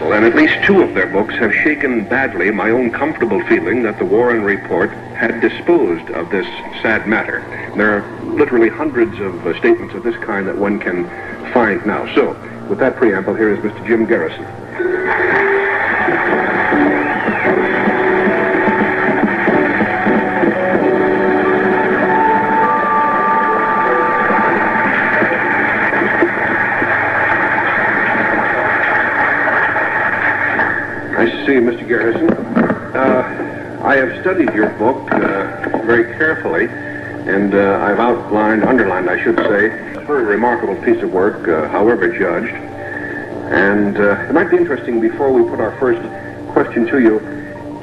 responsible, and at least two of their books have shaken badly my own comfortable feeling that the Warren Report had disposed of this sad matter. There are literally hundreds of statements of this kind that one can find now. So, with that preamble, here is Mr. Jim Garrison. Nice to see you, Mr. Garrison. I have studied your book very carefully, and I've underlined, I should say, a very remarkable piece of work, however judged. And it might be interesting, before we put our first question to you,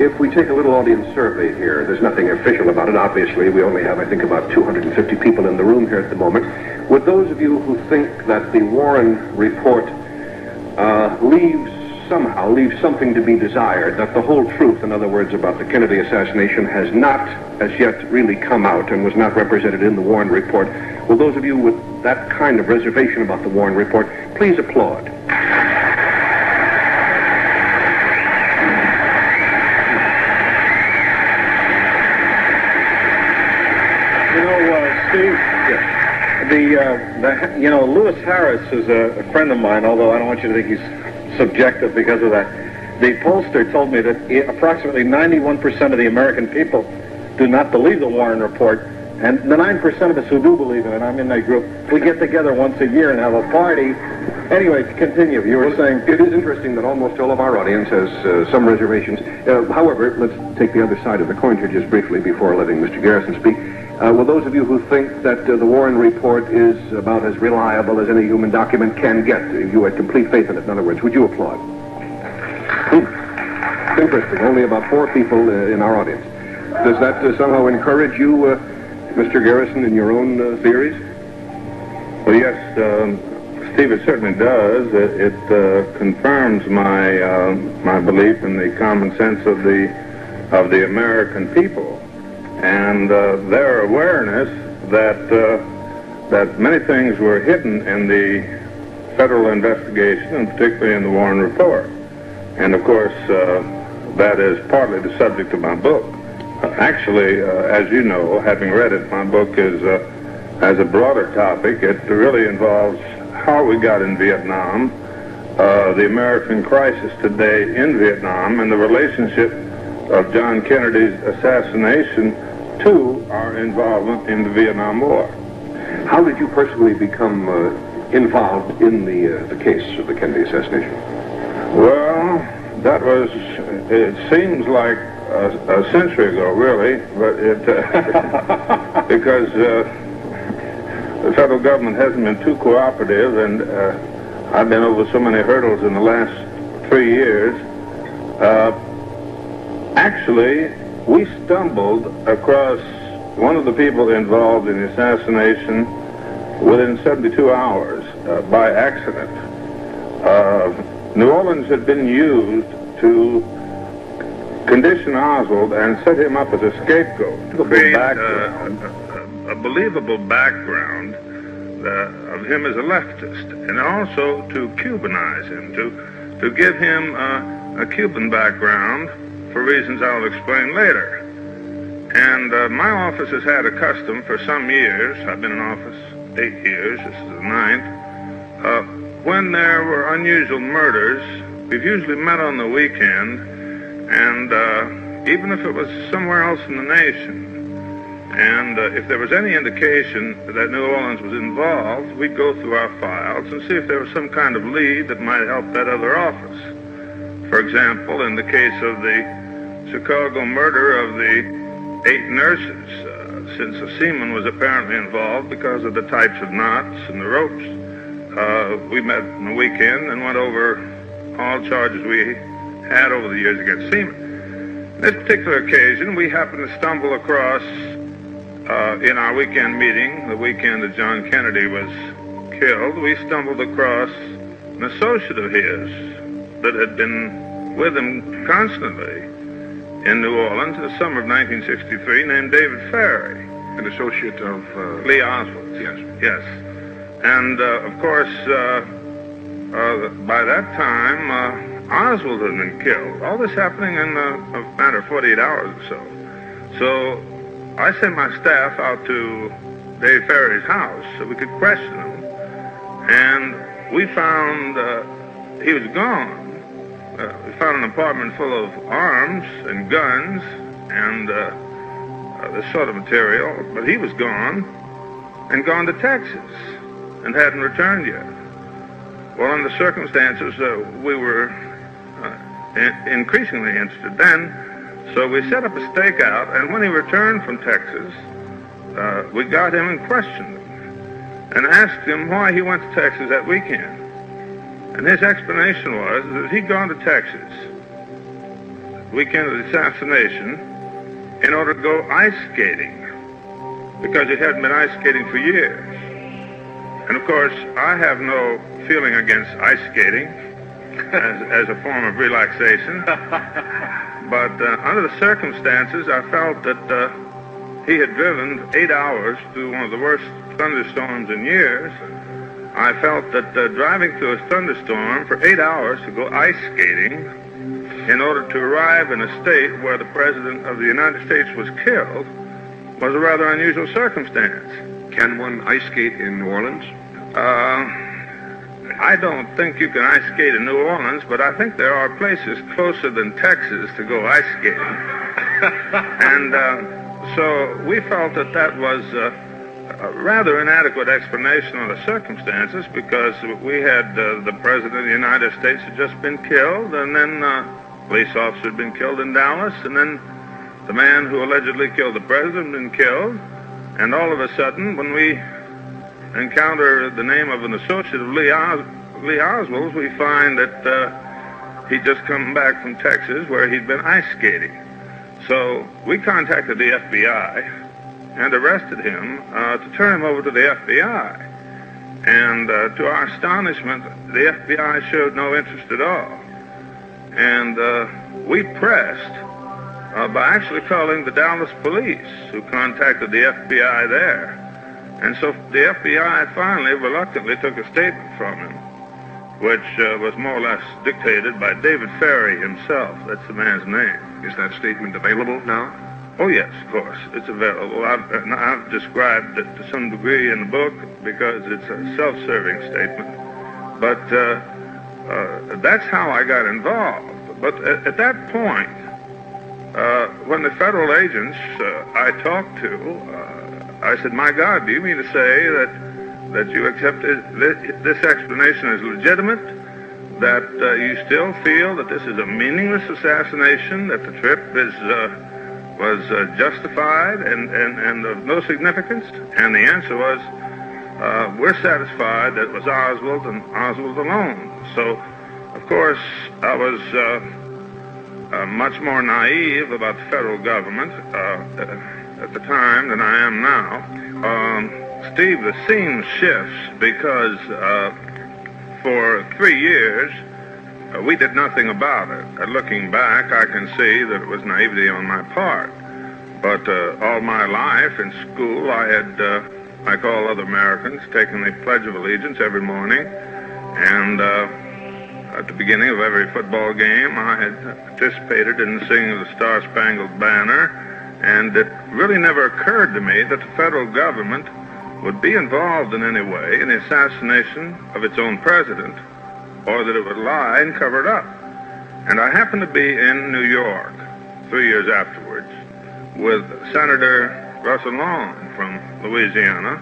if we take a little audience survey here. There's nothing official about it, obviously. We only have, I think, about 250 people in the room here at the moment. Would those of you who think that the Warren Report leaves something to be desired, that the whole truth, in other words, about the Kennedy assassination has not as yet really come out and was not represented in the Warren Report, will those of you with that kind of reservation about the Warren Report please applaud? Steve? Yes. Lewis Harris is a friend of mine, although I don't want you to think he's subjective because of that. The pollster told me that approximately 91% of the American people do not believe the Warren Report, and the 9% of us who do believe in it, I'm in that group, we get together once a year and have a party. Anyway, to continue, you were saying... It is interesting that almost all of our audience has some reservations. However, let's take the other side of the coin here just briefly before letting Mr. Garrison speak. Will those of you who think that the Warren Report is about as reliable as any human document can get, if you had complete faith in it, in other words, would you applaud? It's interesting. Only about 4 people in our audience. Does that somehow encourage you, Mr. Garrison, in your own theories? Well, yes, Steve, it certainly does. It confirms my belief in the common sense of the American people. And their awareness that many things were hidden in the federal investigation, and particularly in the Warren Report. And of course, that is partly the subject of my book. Actually, as you know, having read it, my book has a broader topic. It really involves how we got in Vietnam, the American crisis today in Vietnam, and the relationship of John Kennedy's assassination to our involvement in the Vietnam War. How did you personally become involved in the case of the Kennedy assassination? Well, that was, it seems like a century ago, really, but because the federal government hasn't been too cooperative, and I've been over so many hurdles in the last 3 years. Actually, we stumbled across one of the people involved in the assassination within 72 hours by accident. New Orleans had been used to condition Oswald and set him up as a scapegoat to create a believable background of him as a leftist, and also to Cubanize him, to give him a Cuban background for reasons I'll explain later. And my office has had a custom for some years. I've been in office 8 years, this is the 9th. When there were unusual murders, we've usually met on the weekend, and even if it was somewhere else in the nation, and if there was any indication that New Orleans was involved, we'd go through our files and see if there was some kind of lead that might help that other office. For example, in the case of the Chicago murder of the 8 nurses, since a seaman was apparently involved because of the types of knots and the ropes, we met on the weekend and went over all charges we had over the years against seamen. On this particular occasion, we happened to stumble across, in our weekend meeting, the weekend that John Kennedy was killed, we stumbled across an associate of his that had been with him constantly in New Orleans in the summer of 1963, named David Ferry. An associate of... Lee Oswald. Yes. Yes. And, of course, by that time, Oswald had been killed. All this happening in a matter of 48 hours or so. So I sent my staff out to Dave Ferry's house so we could question him. And we found he was gone. We found an apartment full of arms and guns and this sort of material, but he was gone and gone to Texas and hadn't returned yet. Well, under the circumstances, we were increasingly interested then, so we set up a stakeout, and when he returned from Texas, we got him and questioned him and asked him why he went to Texas that weekend. And his explanation was that he'd gone to Texas the weekend of the assassination in order to go ice skating, because he hadn't been ice skating for years. And of course, I have no feeling against ice skating as a form of relaxation. But under the circumstances, I felt that he had driven 8 hours through one of the worst thunderstorms in years. I felt that driving through a thunderstorm for 8 hours to go ice skating in order to arrive in a state where the President of the United States was killed was a rather unusual circumstance. Can one ice skate in New Orleans? I don't think you can ice skate in New Orleans, but I think there are places closer than Texas to go ice skating. And so we felt that that was a rather inadequate explanation of the circumstances, because we had the President of the United States had just been killed, and then a police officer had been killed in Dallas, and then the man who allegedly killed the President had been killed, and all of a sudden, when we encounter the name of an associate of Lee Oswald's, we find that he'd just come back from Texas where he'd been ice skating. So we contacted the FBI and arrested him to turn him over to the FBI. And to our astonishment, the FBI showed no interest at all. And we pressed by actually calling the Dallas police, who contacted the FBI there. And so the FBI finally reluctantly took a statement from him, which was more or less dictated by David Ferry himself. That's the man's name. Is that statement available now? Oh, yes, of course. It's available. I've described it to some degree in the book because it's a self-serving statement. But that's how I got involved. But at that point, when the federal agents I talked to, I said, "My God, do you mean to say that you accept this explanation as legitimate, that you still feel that this is a meaningless assassination, that the trip was justified and of no significance?" And the answer was, "We're satisfied that it was Oswald and Oswald alone." So, of course, I was much more naive about the federal government at the time than I am now. Steve, the scene shifts because for 3 years we did nothing about it. Looking back, I can see that it was naivety on my part. But all my life in school, I had, like all other Americans, taken the Pledge of Allegiance every morning. And at the beginning of every football game, I had participated in the singing of the Star-Spangled Banner. And it really never occurred to me that the federal government would be involved in any way in the assassination of its own president, or that it would lie and cover it up. And I happened to be in New York 3 years afterwards with Senator Russell Long from Louisiana,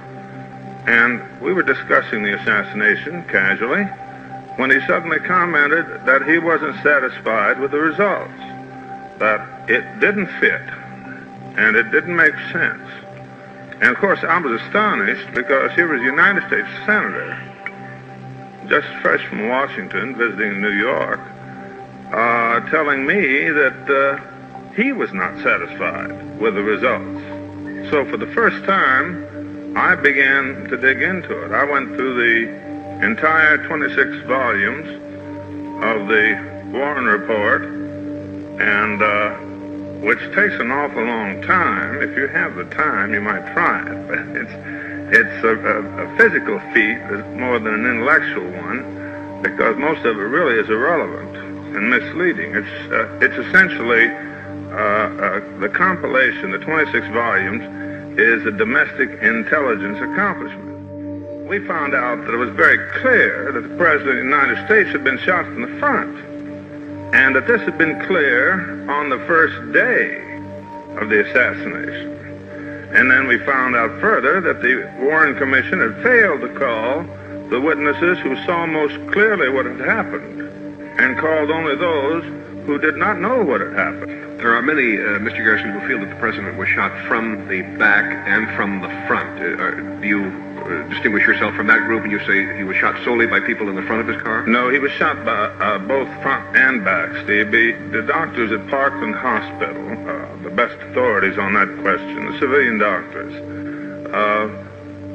and we were discussing the assassination casually when he suddenly commented that he wasn't satisfied with the results, that it didn't fit, and it didn't make sense. And of course, I was astonished because he was a United States Senator, just fresh from Washington, visiting New York, telling me that he was not satisfied with the results. So for the first time, I began to dig into it. I went through the entire 26 volumes of the Warren Report, and which takes an awful long time. If you have the time, you might try it. But it's a physical feat more than an intellectual one, because most of it really is irrelevant. and misleading. It's essentially the compilation, the 26 volumes, is a domestic intelligence accomplishment. We found out that it was very clear that the President of the United States had been shot from the front, and that this had been clear on the first day of the assassination. And then we found out further that the Warren Commission had failed to call the witnesses who saw most clearly what had happened, and called only those who did not know what had happened. There are many, Mr. Garrison, who feel that the president was shot from the back and from the front. Do you distinguish yourself from that group and you say he was shot solely by people in the front of his car? No, he was shot by both front and back, Steve. The doctors at Parkland Hospital, the best authorities on that question, the civilian doctors,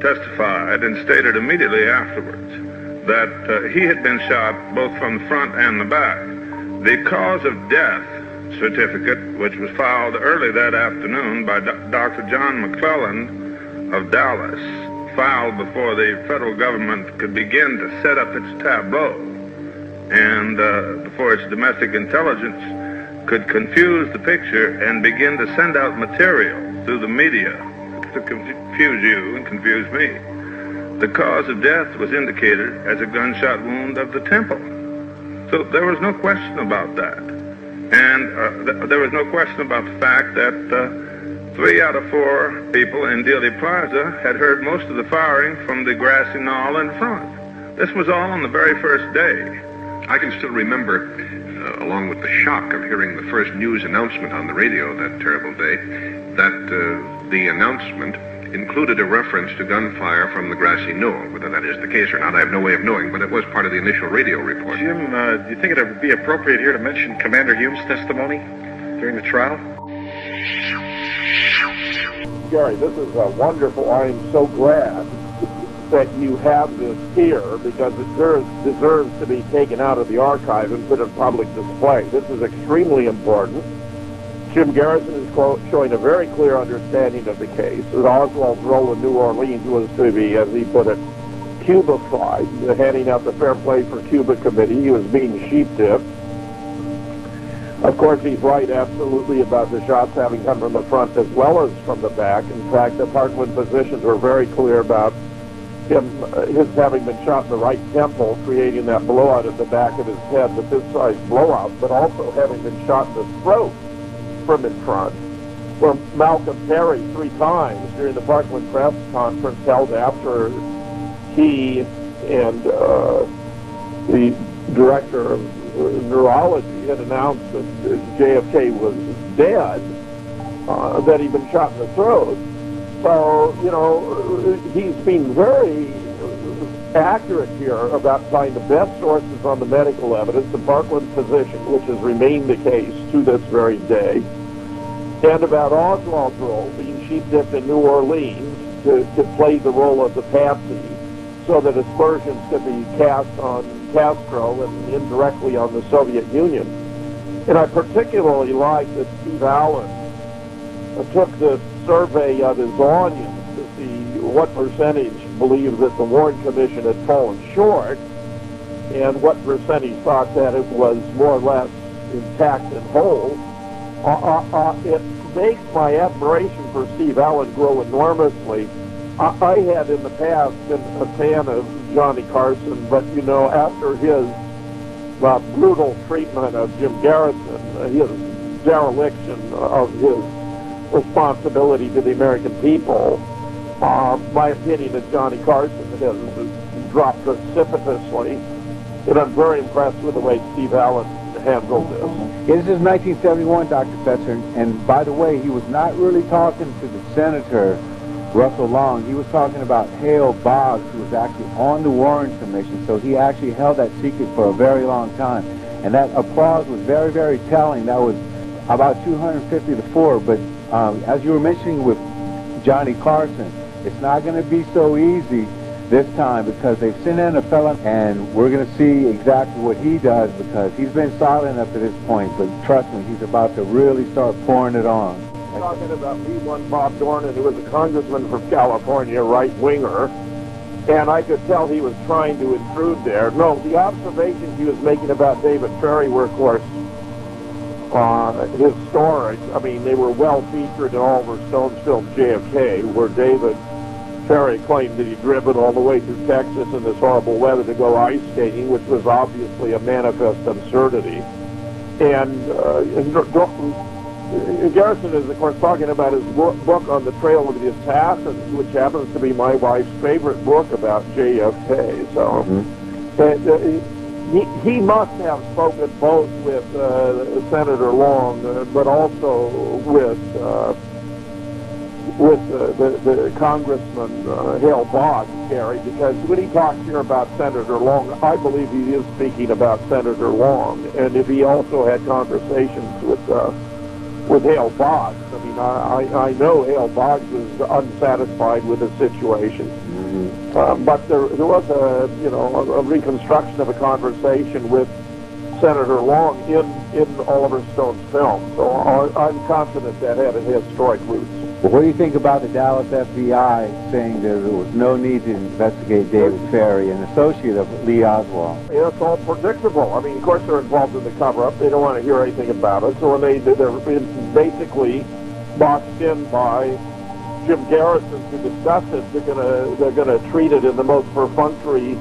testified and stated immediately afterwards that he had been shot both from the front and the back. The cause of death certificate, which was filed early that afternoon by Dr. John McClellan of Dallas, filed before the federal government could begin to set up its tableau and before its domestic intelligence could confuse the picture and begin to send out material through the media to confuse you and confuse me. The cause of death was indicated as a gunshot wound of the temple. So there was no question about that. And there was no question about the fact that 3 out of 4 people in Dealey Plaza had heard most of the firing from the grassy knoll in front. This was all on the very first day. I can still remember, along with the shock of hearing the first news announcement on the radio that terrible day, that the announcement included a reference to gunfire from the grassy knoll. Whether that is the case or not, I have no way of knowing, but it was part of the initial radio report. Jim, do you think it would be appropriate here to mention Commander Hume's testimony during the trial? Gary, this is wonderful. I am so glad that you have this here, because it deserves to be taken out of the archive and put in public display. This is extremely important. Jim Garrison is showing a very clear understanding of the case. Oswald's role in New Orleans was to be, as he put it, Cuba-fied, handing out the Fair Play for Cuba committee. He was being sheep-dipped. Of course, he's right absolutely about the shots having come from the front as well as from the back. In fact, the Parkland physicians were very clear about his having been shot in the right temple, creating that blowout at the back of his head, the fist-sized blowout, but also having been shot in the throat from in front, where Malcolm Perry 3 times during the Parkland press conference held after he and the director of neurology had announced that JFK was dead, that he'd been shot in the throat. So, you know, he's being very accurate here about finding the best sources on the medical evidence, the Parkland physician, which has remained the case to this very day, and about Oswald's role, being sheep-dipped in New Orleans to play the role of the patsy so that aspersions could be cast on Castro and indirectly on the Soviet Union. And I particularly like that Steve Allen took this survey of his audience to see what percentage believed that the Warren Commission had fallen short and what percentage thought that it was more or less intact and whole. It makes my admiration for Steve Allen grow enormously. I had in the past been a fan of Johnny Carson, but, you know, after his brutal treatment of Jim Garrison, his dereliction of his responsibility to the American people, my opinion of Johnny Carson has dropped precipitously, and I'm very impressed with the way Steve Allen handled this. This is 1971, Dr. Fetzer, and by the way, he was not really talking to the Senator Russell Long. He was talking about Hale Boggs, who was actually on the Warren Commission, so he actually held that secret for a very long time. And that applause was very, very telling. That was about 250 to 4, but as you were mentioning with Johnny Carson, it's not going to be so easy this time because they've sent in a felon, and we're going to see exactly what he does because he's been silent up to this point, but trust me, he's about to really start pouring it on. Talking about B1 Bob Dornan, who was a congressman from California, right-winger, And I could tell he was trying to intrude there. No, the observations he was making about David Ferrie were, of course, his stories. I mean, they were well featured in Oliver Stone's film JFK, where David Ferrie claimed that he'd driven all the way through Texas in this horrible weather to go ice skating, which was obviously a manifest absurdity. And Garrison is, of course, talking about his book on the trail of the assassins, which happens to be my wife's favorite book about JFK. So he must have spoken both with Senator Long, but also with the Congressman Hale Boggs, Gary, because when he talks here about Senator Long, I believe he is speaking about Senator Long, and if he also had conversations with Hale Boggs. I mean, I know Hale Boggs was unsatisfied with the situation, but there was a reconstruction of a conversation with Senator Long in Oliver Stone's film. So I'm confident that had historic roots. Well, what do you think about the Dallas FBI saying that there was no need to investigate David Ferrie, an associate of Lee Oswald? Yeah, it's all predictable. I mean, of course they're involved in the cover-up. They don't want to hear anything about it. So when they're basically boxed in by Jim Garrison to discuss it, they're gonna treat it in the most perfunctory,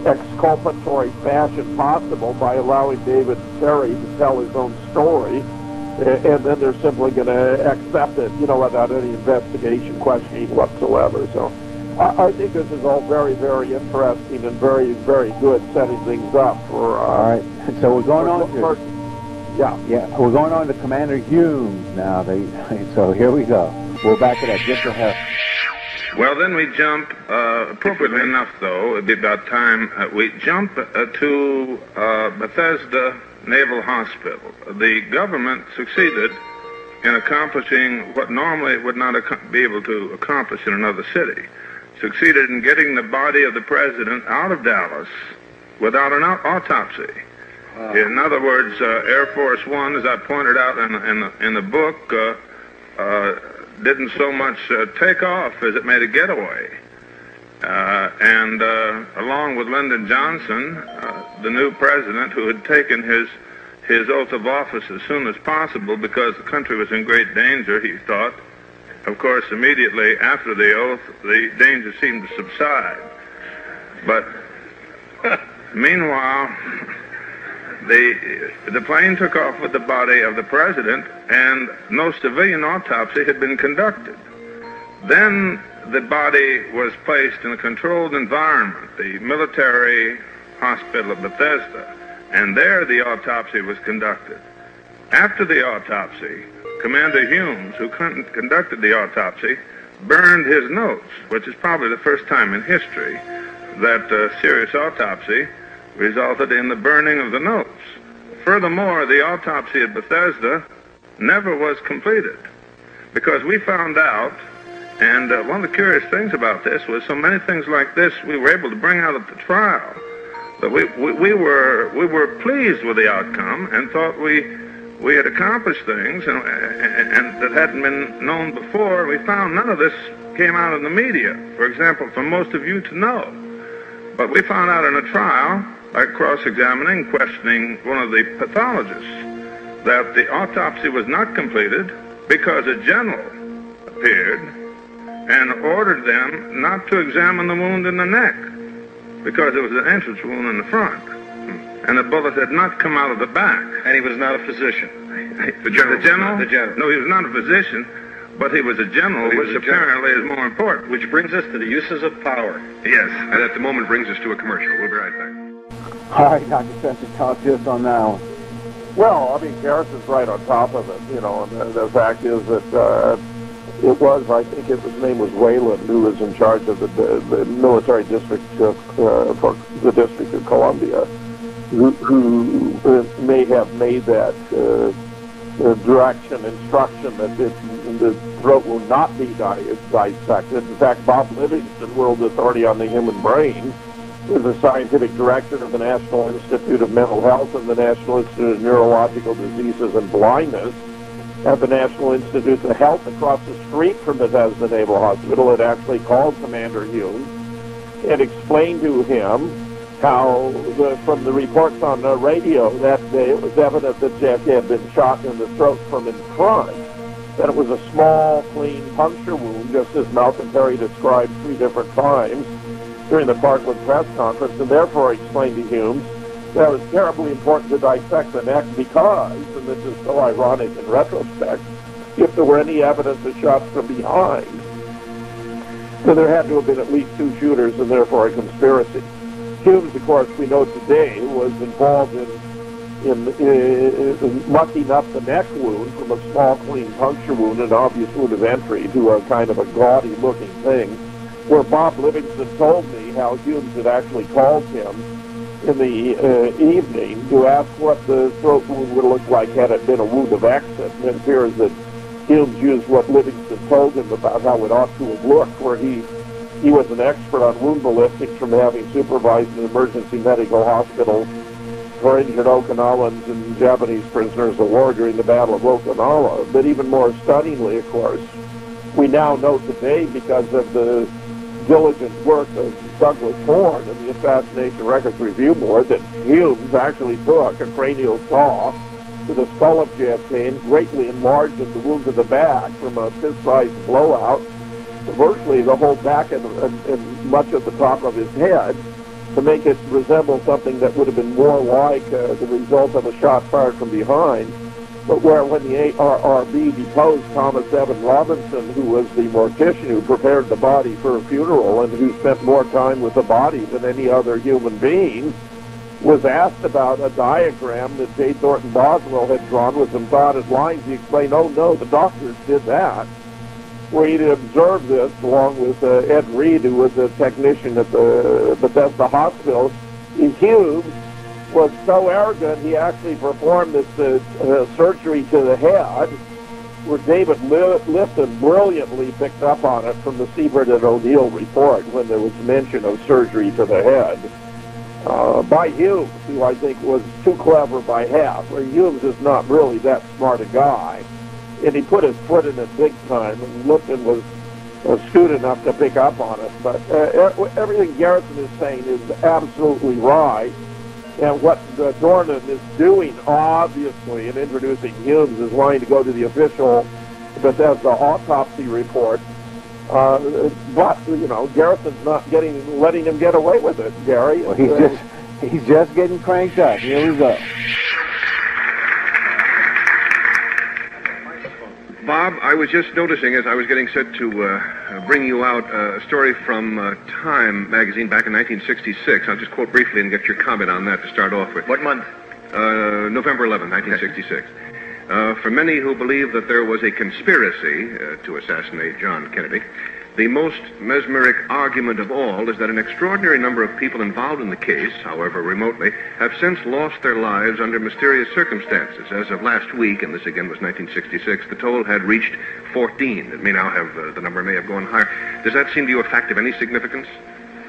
exculpatory fashion possible by allowing David Ferrie to tell his own story. And then they're simply going to accept it, without any investigation, questioning whatsoever. So I think this is all very, very interesting and very, very good, setting things up for... all right. So we're going on to... Yeah. We're going on to Commander Humes now. So here we go. We'll back it up just a hair. Well, then we jump, appropriately enough, though, it'd be about time, we jump to Bethesda Naval Hospital. The government succeeded in accomplishing what normally it would not be able to accomplish in another city. Succeeded in getting the body of the president out of Dallas without an autopsy. In other words, Air Force One, as I pointed out in the book, didn't so much take off as it made a getaway. And along with Lyndon Johnson, the new president, who had taken his oath of office as soon as possible because the country was in great danger, he thought. Of course, immediately after the oath, the danger seemed to subside. But meanwhile, the plane took off with the body of the president, and no civilian autopsy had been conducted. Then the body was placed in a controlled environment, the military hospital of Bethesda, and there the autopsy was conducted. After the autopsy, Commander Humes, who conducted the autopsy, burned his notes, which is probably the first time in history that a serious autopsy resulted in the burning of the notes. Furthermore, the autopsy at Bethesda never was completed, because we found out, and one of the curious things about this was so many things like this we were able to bring out at the trial, that we were pleased with the outcome and thought we had accomplished things and that hadn't been known before. We found none of this came out in the media, for example, for most of you to know. But we found out in a trial, by cross-examining, questioning one of the pathologists, that the autopsy was not completed because a general appeared and ordered them not to examine the wound in the neck because it was an entrance wound in the front, and the bullet had not come out of the back. And he was not a physician. The general? The general. No, he was not a physician, but he was a general, which apparently is more important. Which brings us to the uses of power. Yes, and at the moment brings us to a commercial. We'll be right back. All right, Dr. Spencer, talk to us on that one. Well, I mean, Garrison's right on top of it, and the fact is that it was, I think his name was Wayland, who was in charge of the military district for the District of Columbia, who may have made that instruction that the throat will not be dissected. In fact, Bob Livingston, World Authority on the Human Brain, is the scientific director of the National Institute of Mental Health and the National Institute of Neurological Diseases and Blindness at the National Institute of Health across the street from Bethesda Naval Hospital. It actually called Commander Humes and explained to him how, from the reports on the radio that day, it was evident that JFK had been shot in the throat from in front, that it was a small, clean puncture wound, just as Malcolm Perry described 3 different times during the Parkland press conference, and therefore explained to Humes that it was terribly important to dissect the neck because, and this is so ironic in retrospect, if there were any evidence of shots from behind, then there had to have been at least 2 shooters and therefore a conspiracy. Humes, of course, we know today, was involved in mucking up the neck wound from a small, clean puncture wound, an obvious wound of entry, to a kind of a gaudy-looking thing, where Bob Livingston told me how Humes had actually called him in the evening to ask what the throat wound would look like had it been a wound of exit. And it appears that Humes used what Livingston told him about how it ought to have looked, where he was an expert on wound ballistics from having supervised an emergency medical hospital for injured Okinawans and Japanese prisoners of war during the Battle of Okinawa. But even more stunningly, of course, we now know today, because of the diligent work of Douglas Horn and the Assassination Records Review Board, that Humes actually took a cranial saw to the skull of JFK and greatly enlarged the wound to the back from a fist-sized blowout to virtually the whole back and much of the top of his head, to make it resemble something that would have been more like the result of a shot fired from behind. But where, when the ARRB deposed Thomas Evan Robinson, who was the mortician who prepared the body for a funeral and who spent more time with the body than any other human being, was asked about a diagram that J. Thornton Boswell had drawn with some dotted lines, he explained, oh no, the doctors did that. Where he'd observed this along with Ed Reed, who was a technician at the Bethesda Hospital. Humes was so arrogant, he actually performed this surgery to the head, where David Lifton brilliantly picked up on it from the Siebert and O'Neill report when there was mention of surgery to the head. By Humes, who I think was too clever by half, where Humes is not really that smart a guy. And he put his foot in it big time, and Lifton was astute enough to pick up on it. But everything Garrison is saying is absolutely right. And what Dornan is doing, obviously, in introducing Humes, is wanting to go to the official Bethesda autopsy report. But, you know, Garrison's not letting him get away with it, Gary. Well, he's just getting cranked up. Here we go. Bob, I was just noticing as I was getting set to bring you out a story from Time magazine back in 1966. I'll just quote briefly and get your comment on that to start off with. What month? November 11, 1966. For many who believe that there was a conspiracy to assassinate John Kennedy, the most mesmeric argument of all is that an extraordinary number of people involved in the case, however remotely, have since lost their lives under mysterious circumstances. As of last week, and this again was 1966, the toll had reached 14. It may now have, the number may have gone higher. Does that seem to you a fact of any significance?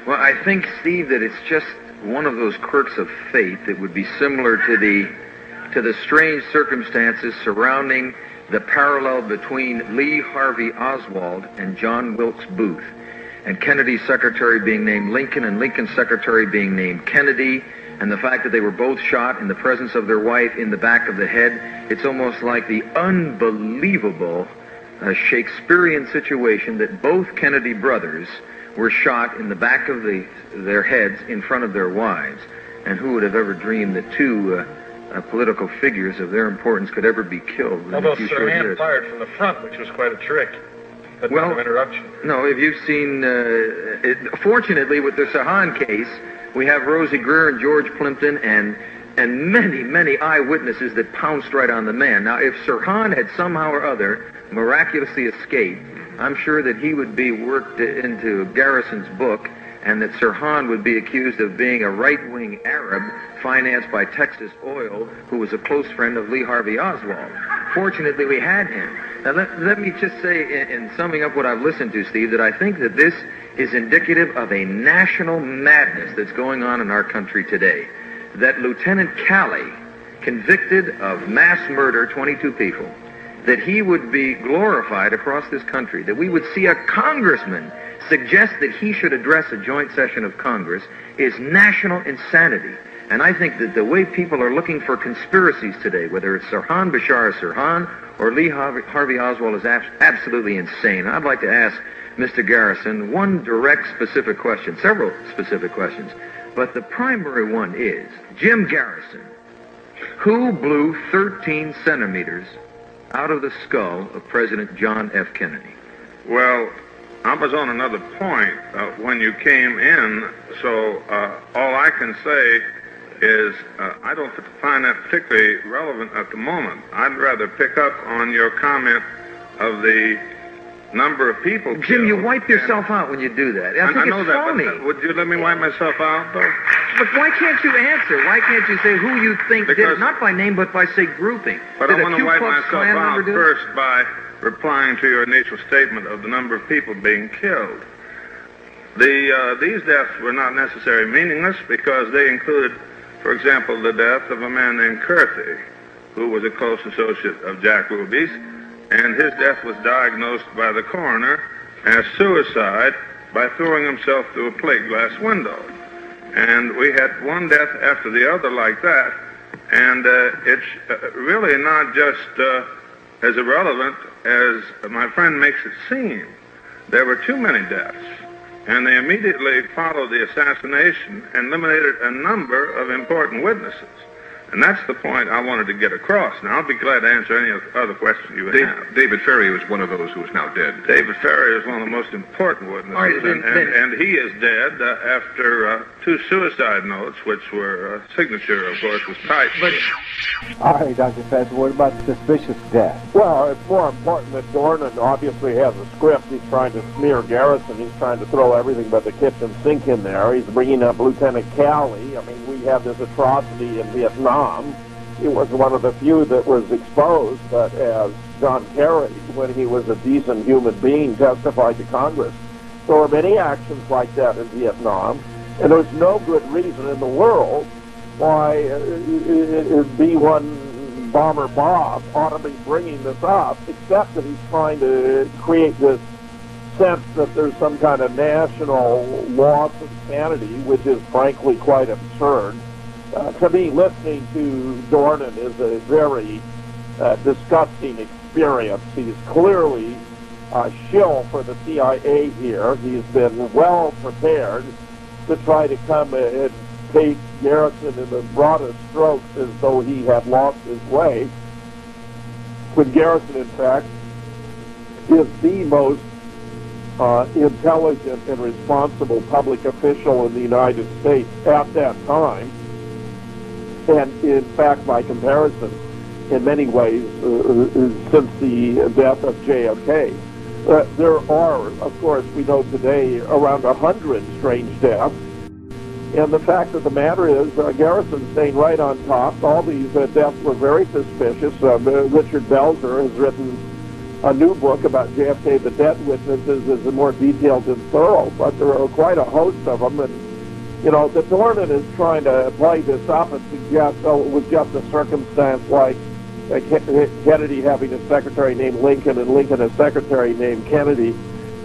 Well, I think, Steve, that it's just one of those quirks of fate that would be similar to the strange circumstances surrounding the parallel between Lee Harvey Oswald and John Wilkes Booth, and Kennedy's secretary being named Lincoln and Lincoln's secretary being named Kennedy, and the fact that they were both shot in the presence of their wife in the back of the head. It's almost like the unbelievable Shakespearean situation that both Kennedy brothers were shot in the back of their heads in front of their wives. And who would have ever dreamed that two political figures of their importance could ever be killed in a few short years? Sirhan fired from the front, which was quite a trick. But well, no interruption. No, if you've seen, fortunately with the Sirhan case, we have Rosie Greer and George Plimpton and many, many eyewitnesses that pounced right on the man. Now, if Sirhan had somehow or other miraculously escaped, I'm sure that he would be worked into Garrison's book, and that Sirhan would be accused of being a right-wing Arab financed by Texas Oil, who was a close friend of Lee Harvey Oswald. Fortunately, we had him. Now, let me just say, in summing up what I've listened to, Steve, that I think that this is indicative of a national madness that's going on in our country today. That Lieutenant Calley, convicted of mass murder, 22 people, that he would be glorified across this country, that we would see a congressman suggest that he should address a joint session of Congress is national insanity. And I think that the way people are looking for conspiracies today, whether it's Sirhan Bashar Sirhan or Lee Harvey Oswald, is absolutely insane. I'd like to ask Mr. Garrison one direct, specific question, several specific questions, but the primary one is, Jim Garrison, who blew 13 centimeters out of the skull of President John F. Kennedy? Well, I was on another point when you came in, so all I can say is I don't find that particularly relevant at the moment. I'd rather pick up on your comment of the number of people Jim, killed. you wipe yourself out when you do that. I think I know it's that, phony. but would you let me wipe myself out, though? But why can't you answer? Why can't you say who you think did it? Not by name, but by, say, grouping. But Did I a want to Ku wipe Klux myself Klan out member do it? first by replying to your initial statement of the number of people being killed. These deaths were not necessarily meaningless because they included, for example, the death of a man named Kurthy, who was a close associate of Jack Ruby's, and his death was diagnosed by the coroner as suicide by throwing himself through a plate glass window. And we had one death after the other like that, and it's really not just as irrelevant as my friend makes it seem. There were too many deaths, and they immediately followed the assassination and eliminated a number of important witnesses. And that's the point I wanted to get across. Now, I'll be glad to answer any other questions you have. David Ferry was one of those who is now dead. David Ferry is one of the most important witnesses, and he is dead after two suicide notes, which were signature, of course, was typed. All right, Dr. Fetzer, what about suspicious death? Well, it's more important that Dornan obviously has a script. He's trying to smear Garrison. He's trying to throw everything but the kitchen sink in there. He's bringing up Lieutenant Calley. I mean, we had this atrocity in Vietnam. It was one of the few that was exposed, but as John Kerry, when he was a decent human being, testified to Congress. There were many actions like that in Vietnam, and there's no good reason in the world why B1 Bomber Bob ought to be bringing this up, except that he's trying to create this sense that there's some kind of national loss of sanity, which is frankly quite absurd. To me, listening to Dornan is a very disgusting experience. He's clearly a shill for the CIA here. He's been well prepared to try to come and paint Garrison in the broadest strokes as though he had lost his way, when Garrison, in fact, is the most intelligent and responsible public official in the United States at that time. And in fact, by comparison, in many ways, since the death of JFK. There are, of course, we know today, around 100 strange deaths. And the fact of the matter is, Garrison's staying right on top. All these deaths were very suspicious. Richard Belzer has written a new book about JFK, The Dead Witnesses, is more detailed and thorough, but there are quite a host of them. And you know, the Dornan is trying to play this up and suggest, oh, it was just a circumstance like Kennedy having a secretary named Lincoln and Lincoln a secretary named Kennedy,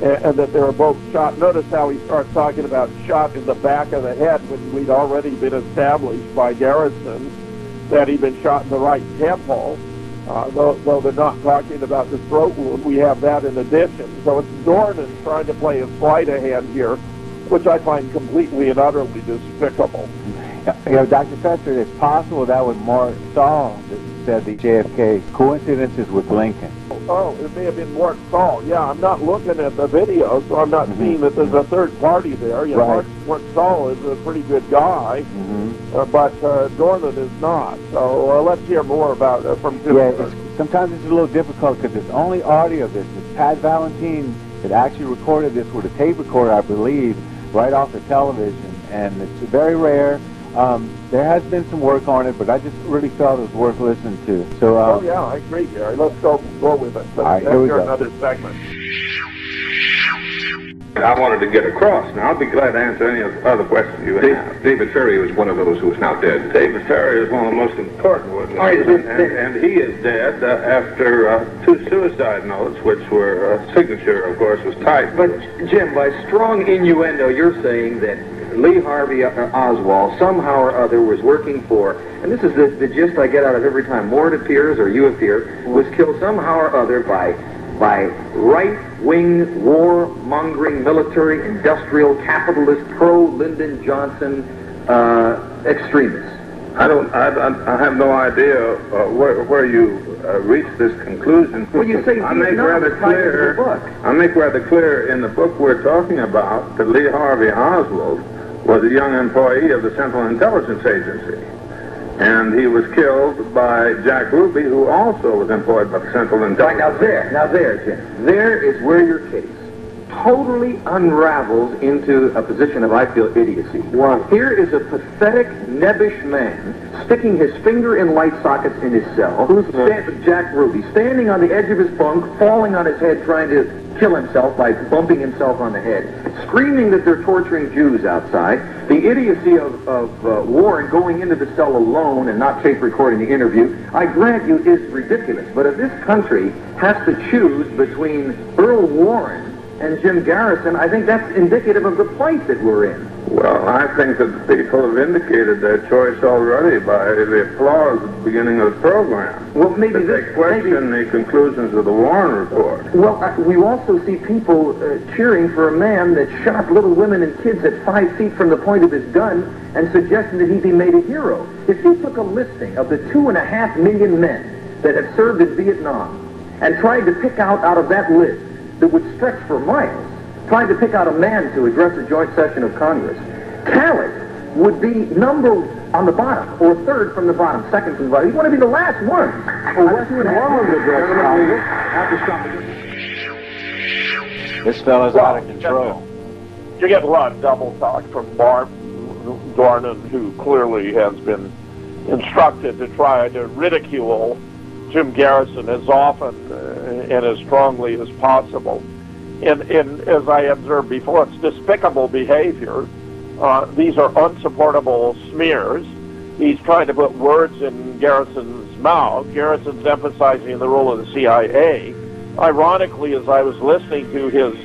and that they were both shot. Notice how he starts talking about shot in the back of the head when we'd already been established by Garrison that he'd been shot in the right temple. Though they're not talking about the throat wound, we have that in addition. So it's Dornan trying to play a sleight of hand here, which I find completely and utterly despicable. You know, Dr. Fetzer, it's possible that was Mort Saul that said the JFK coincidences with Lincoln. Oh, it may have been Mort Saul. Yeah, I'm not looking at the video, so I'm not seeing that there's a third party there. You know, Mort Saul is a pretty good guy, but Dornan is not. So let's hear more about it from Jim. Yeah, sometimes it's a little difficult because it's only audio of this. It's Pat Valentino that actually recorded this with a tape recorder, I believe, right off the television, and it's very rare. There has been some work on it, but I just really felt it was worth listening to. So, oh yeah, I agree, Gary. Let's go with it. All right, here we go. Another segment. I wanted to get across. Now, I'll be glad to answer any other questions you have. David Ferry was one of those who is now dead. David Ferry is one of the most important witnesses, All right, and he is dead after 2 suicide notes, which were, signature, of course, was typed. But, Jim, by strong innuendo, you're saying that Lee Harvey Oswald somehow or other was working for, and this is the gist I get out of every time Mort appears or you appear, was killed somehow or other by right-wing, warmongering, military, industrial, capitalist, pro-Lyndon Johnson extremists. I have no idea where you reached this conclusion. Well, you say I make rather clear in the book we're talking about that Lee Harvey Oswald was a young employee of the Central Intelligence Agency. And he was killed by Jack Ruby, who also was employed by the Central Intelligence. Right, now there, Jim. There is where your case totally unravels into a position of, I feel, idiocy. Wow. Here is a pathetic, nebbish man sticking his finger in light sockets in his cell. Jack Ruby, standing on the edge of his bunk, falling on his head, trying to kill himself by bumping himself on the head, screaming that they're torturing Jews outside. The idiocy of Warren going into the cell alone and not tape recording the interview, I grant you, is ridiculous. But if this country has to choose between Earl Warren and Jim Garrison, I think that's indicative of the plight that we're in. Well, I think that the people have indicated their choice already by the applause at the beginning of the program. Well, maybe they question the conclusions of the Warren report. Well, we also see people cheering for a man that shot little women and kids at 5 feet from the point of his gun and suggesting that he be made a hero. If you took a listing of the 2.5 million men that have served in Vietnam and tried to pick out of that list that would stretch for miles, trying to pick out a man to address a joint session of Congress, Khaled would be number on the bottom, or third from the bottom, second from the bottom. He'd want to be the last one. This fella's out of control. You get a lot of double talk from Bob Dornan, who clearly has been instructed to try to ridicule Jim Garrison as often and as strongly as possible. And as I observed before, it's despicable behavior. These are unsupportable smears. He's trying to put words in Garrison's mouth. Garrison's emphasizing the role of the CIA. Ironically, as I was listening to his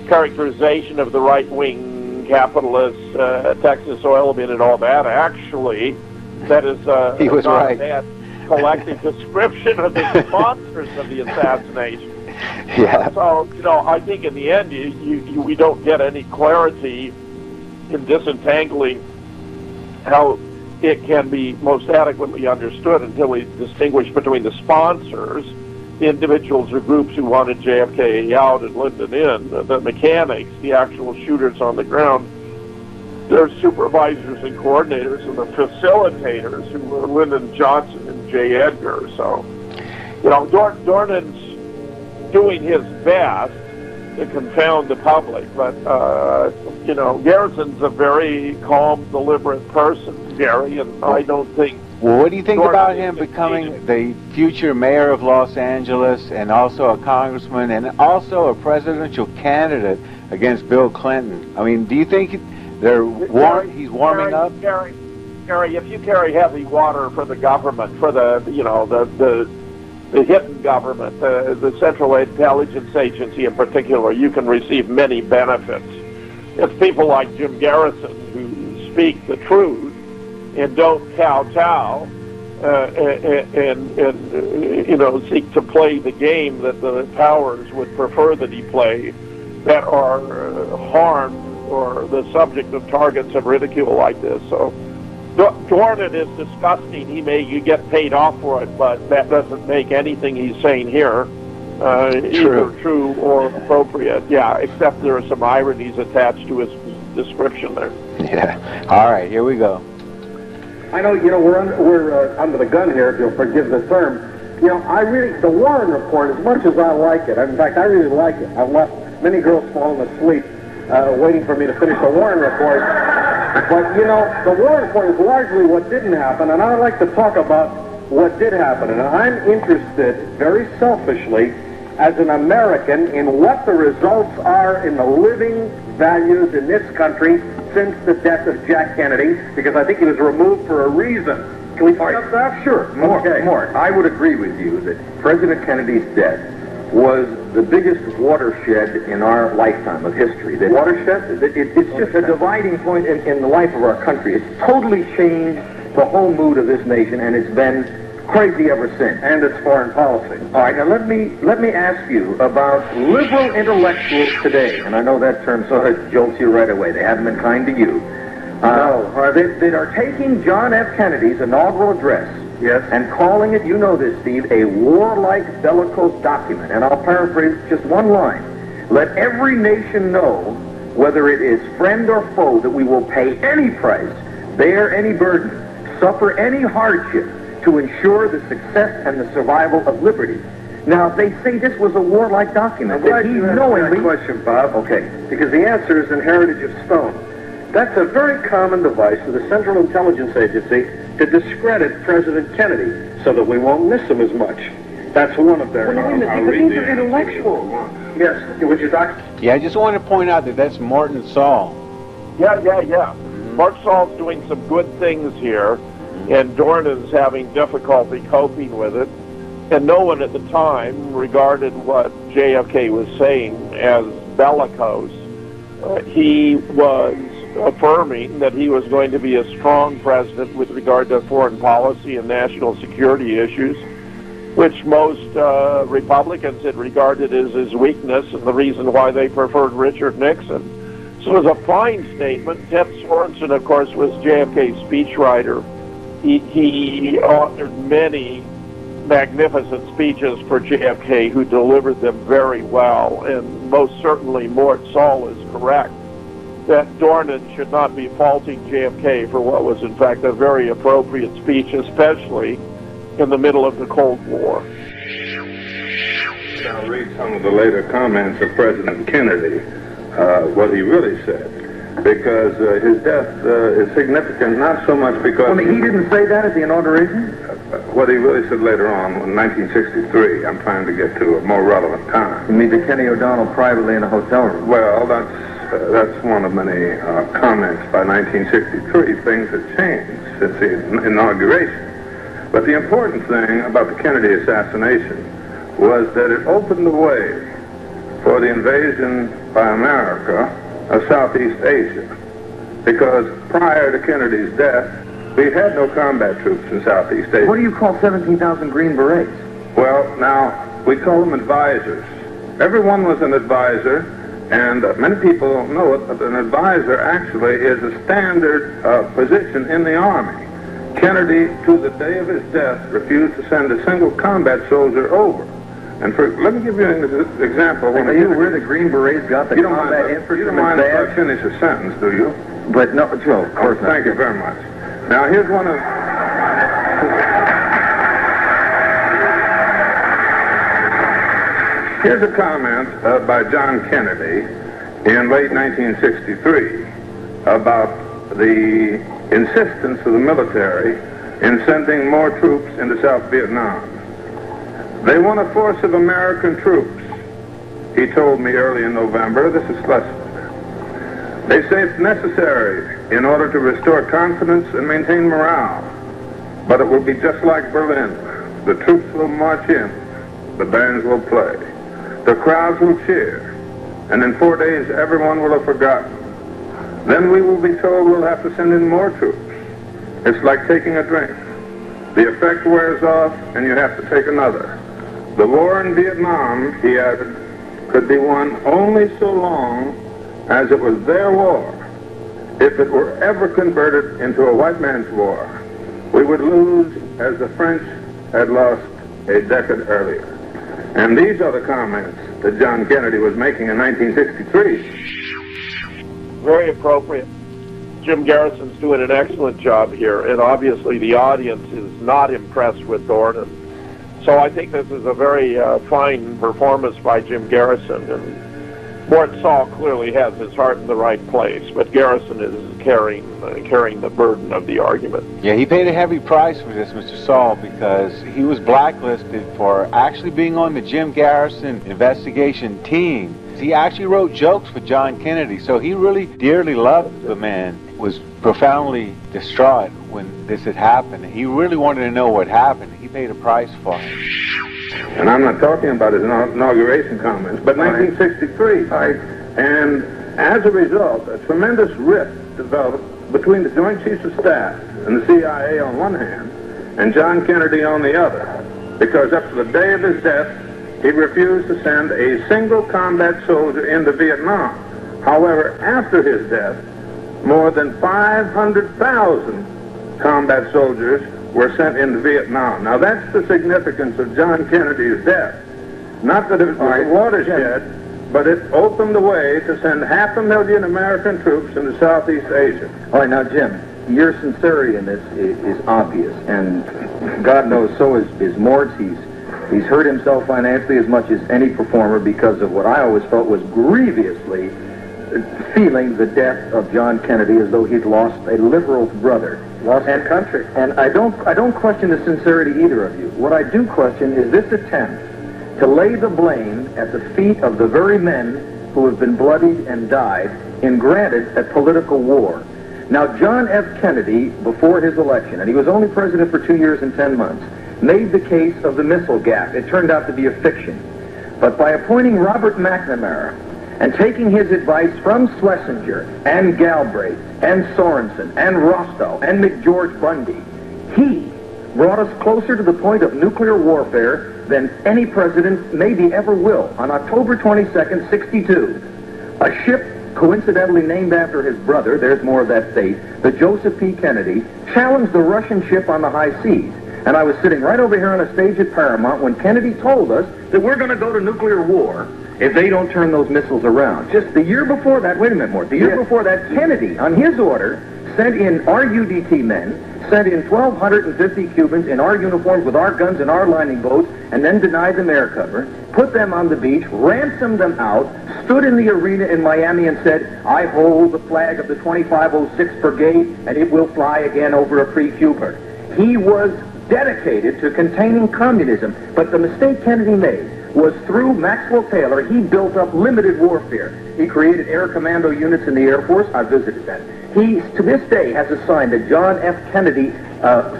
characterization of the right-wing capitalists, Texas Oilmen and all that, actually, that is he was not right. a bad collective description of the sponsors of the assassination. Yeah. So, I think in the end, we don't get any clarity in disentangling how it can be most adequately understood until we distinguish between the sponsors, the individuals or groups who wanted JFK out and Lyndon in, the mechanics, the actual shooters on the ground, their supervisors and coordinators, and the facilitators who were Lyndon Johnson and J. Edgar. So, Dornan's doing his best to confound the public, but, Garrison's a very calm, deliberate person, Gary, and I don't think... Well, what do you think Dornan about him becoming the future mayor of Los Angeles and also a congressman and also a presidential candidate against Bill Clinton? I mean, do you think he's warming up? Gary, if you carry heavy water for the government, for the hidden government, the Central Intelligence Agency in particular, you can receive many benefits. It's people like Jim Garrison who speak the truth and don't kowtow and seek to play the game that the powers would prefer that he play, that are harmed or the subject of targets of ridicule like this. So Dornan is disgusting. You get paid off for it, but that doesn't make anything he's saying here either true or appropriate. Yeah, except there are some ironies attached to his description there. Yeah. All right, here we go. I know, we're under the gun here, if you'll forgive the term. The Warren report, as much as I like it, in fact, I really like it. I've left many girls falling asleep waiting for me to finish the Warren report. But, the Warren report is largely what didn't happen, and I'd like to talk about what did happen. And I'm interested, very selfishly, as an American in what the results are in the living values in this country since the death of Jack Kennedy, because I think he was removed for a reason. Can we discuss that? Sure. Mort, I would agree with you that President Kennedy's death was the biggest watershed in our lifetime of history. That watershed? It's just a dividing point in the life of our country. It's totally changed the whole mood of this nation, and it's been crazy ever since. And its foreign policy. All right, now let me ask you about liberal intellectuals today, and I know that term sort of jolts you right away. They haven't been kind to you. They are taking John F. Kennedy's inaugural address, yes, and calling it, you know this, Steve, a warlike bellicose document. And I'll paraphrase just one line. Let every nation know, whether it is friend or foe, that we will pay any price, bear any burden, suffer any hardship to ensure the success and the survival of liberty. Now, they say this was a warlike document. I'm glad you asked that question, Bob. Okay. Because the answer is in Heritage of Stone. That's a very common device for the Central Intelligence Agency to discredit President Kennedy so that we won't miss him as much. That's one of their... Well, these are intellectuals. Yes. Would you, Doc? Yeah, I just want to point out that that's Martin Saul. Yeah. Mark Saul's doing some good things here, and Dornan's having difficulty coping with it. And no one at the time regarded what JFK was saying as bellicose. He was affirming that he was going to be a strong president with regard to foreign policy and national security issues, which most Republicans had regarded as his weakness and the reason why they preferred Richard Nixon. So it was a fine statement. Ted Sorensen, of course, was JFK's speechwriter. He authored many magnificent speeches for JFK, who delivered them very well, and most certainly Mort Saul is correct that Dornan should not be faulting JFK for what was in fact a very appropriate speech, especially in the middle of the Cold War. I'll read some of the later comments of President Kennedy, what he really said, because his death is significant not so much because... I mean, he didn't say that at the inauguration? What he really said later on, in 1963, I'm trying to get to a more relevant time. You mean to Kenny O'Donnell privately in a hotel room? Well, that's one of many comments by 1963. Things have changed since the inauguration. But the important thing about the Kennedy assassination was that it opened the way for the invasion by America of Southeast Asia. Because prior to Kennedy's death, we had no combat troops in Southeast Asia. What do you call 17,000 Green Berets? Well, now, we call them advisors. Everyone was an advisor, and many people know it, but an advisor actually is a standard position in the Army. Kennedy, to the day of his death, refused to send a single combat soldier over. And let me give you an example. Are you where the Green Berets got the combat infantry? You don't mind if I finish a sentence, do you? But no, Joe, of course not. Thank you very much. Now, here's one of... Here's a comment by John Kennedy in late 1963 about the insistence of the military in sending more troops into South Vietnam. They want a force of American troops, he told me early in November. This is Schlesinger. They say it's necessary in order to restore confidence and maintain morale. But it will be just like Berlin. The troops will march in. The bands will play. The crowds will cheer. And in 4 days, everyone will have forgotten. Then we will be told we'll have to send in more troops. It's like taking a drink. The effect wears off, and you have to take another. The war in Vietnam, he added, could be won only so long as it was their war. If it were ever converted into a white man's war, we would lose as the French had lost a decade earlier. And these are the comments that John Kennedy was making in 1963. Very appropriate. Jim Garrison's doing an excellent job here, and obviously the audience is not impressed with Dornan. So I think this is a very fine performance by Jim Garrison. And Mort Saul clearly has his heart in the right place, but Garrison is carrying the burden of the argument. Yeah, he paid a heavy price for this, Mr. Saul, because he was blacklisted for actually being on the Jim Garrison investigation team. He actually wrote jokes for John Kennedy, so he really dearly loved the man. Was profoundly distraught when this had happened. He really wanted to know what happened. He paid a price for it. And I'm not talking about his inauguration comments, but 1963. And as a result, a tremendous rift developed between the Joint Chiefs of Staff and the CIA on one hand, and John Kennedy on the other, because up to the day of his death, he refused to send a single combat soldier into Vietnam. However, after his death, more than 500,000 combat soldiers were sent into Vietnam. Now that's the significance of John Kennedy's death. Not that it was a watershed, but it opened the way to send 500,000 American troops into Southeast Asia. All right, now, Jim, your sincerity in this is obvious, and God knows so is Mort's. He's hurt himself financially as much as any performer because of what I always felt was grievously feeling the death of John Kennedy as though he'd lost a liberal brother. Lost the country. And I don't question the sincerity either of you. What I do question is this attempt to lay the blame at the feet of the very men who have been bloodied and died in, granted, a political war. Now, John F. Kennedy, before his election, and he was only president for 2 years and 10 months, made the case of the missile gap. It turned out to be a fiction. But by appointing Robert McNamara and taking his advice from Schlesinger and Galbraith and Sorensen and Rostow and McGeorge Bundy, he brought us closer to the point of nuclear warfare than any president maybe ever will. On October 22nd, 62, a ship coincidentally named after his brother, there's more of that fate, the Joseph P. Kennedy, challenged the Russian ship on the high seas. And I was sitting right over here on a stage at Paramount when Kennedy told us that we're going to go to nuclear war if they don't turn those missiles around. Just the year before that, wait a minute, Mort, the year before that, Kennedy, on his order, sent in our UDT men, sent in 1,250 Cubans in our uniforms with our guns and our lining boats, and then denied them air cover, put them on the beach, ransomed them out, stood in the arena in Miami and said, I hold the flag of the 2506 Brigade, and it will fly again over a free Cuba. He was dedicated to containing communism, but the mistake Kennedy made was through Maxwell Taylor, he built up limited warfare. He created air commando units in the Air Force. I visited that. He, to this day, has assigned a John F. Kennedy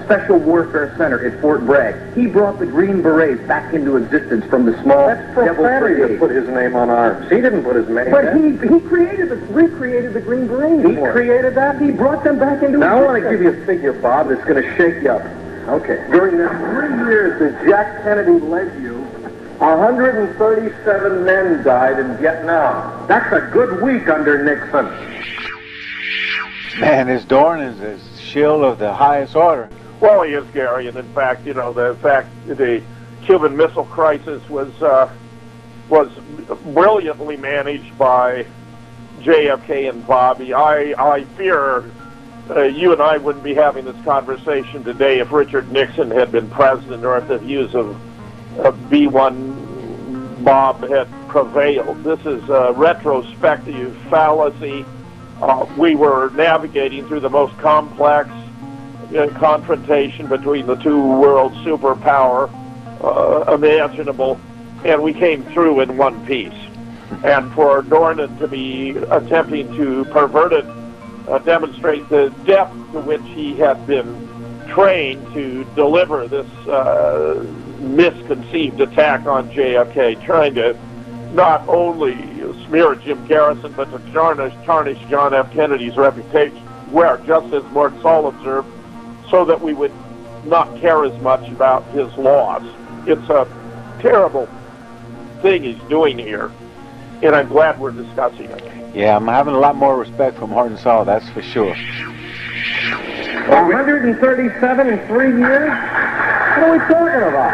Special Warfare Center at Fort Bragg. He brought the Green Berets back into existence from the small Devil Brigade. To put his name on arms. He didn't put his name. But he recreated the Green Berets. He created that. He brought them back into existence. Now I want to give you a figure, Bob, that's going to shake you up. Okay. During the 3 years that Jack Kennedy led you, 137 men died in Vietnam. That's a good week under Nixon. Man, this Dornan is a shield of the highest order. Well, he is, Gary, and in fact, the Cuban Missile Crisis was brilliantly managed by JFK and Bobby. I fear you and I wouldn't be having this conversation today if Richard Nixon had been president or if the views of B1 Bob had prevailed. This is a retrospective fallacy. We were navigating through the most complex confrontation between the two world superpower imaginable, and we came through in one piece. And for Dornan to be attempting to pervert it, demonstrate the depth to which he had been trained to deliver this misconceived attack on JFK, trying to not only smear Jim Garrison, but to tarnish John F. Kennedy's reputation, where, just as Mort Saul observed, so that we would not care as much about his loss. It's a terrible thing he's doing here, and I'm glad we're discussing it. Yeah, I'm having a lot more respect for Mort Saul, that's for sure. 137 in 3 years? What are we talking about?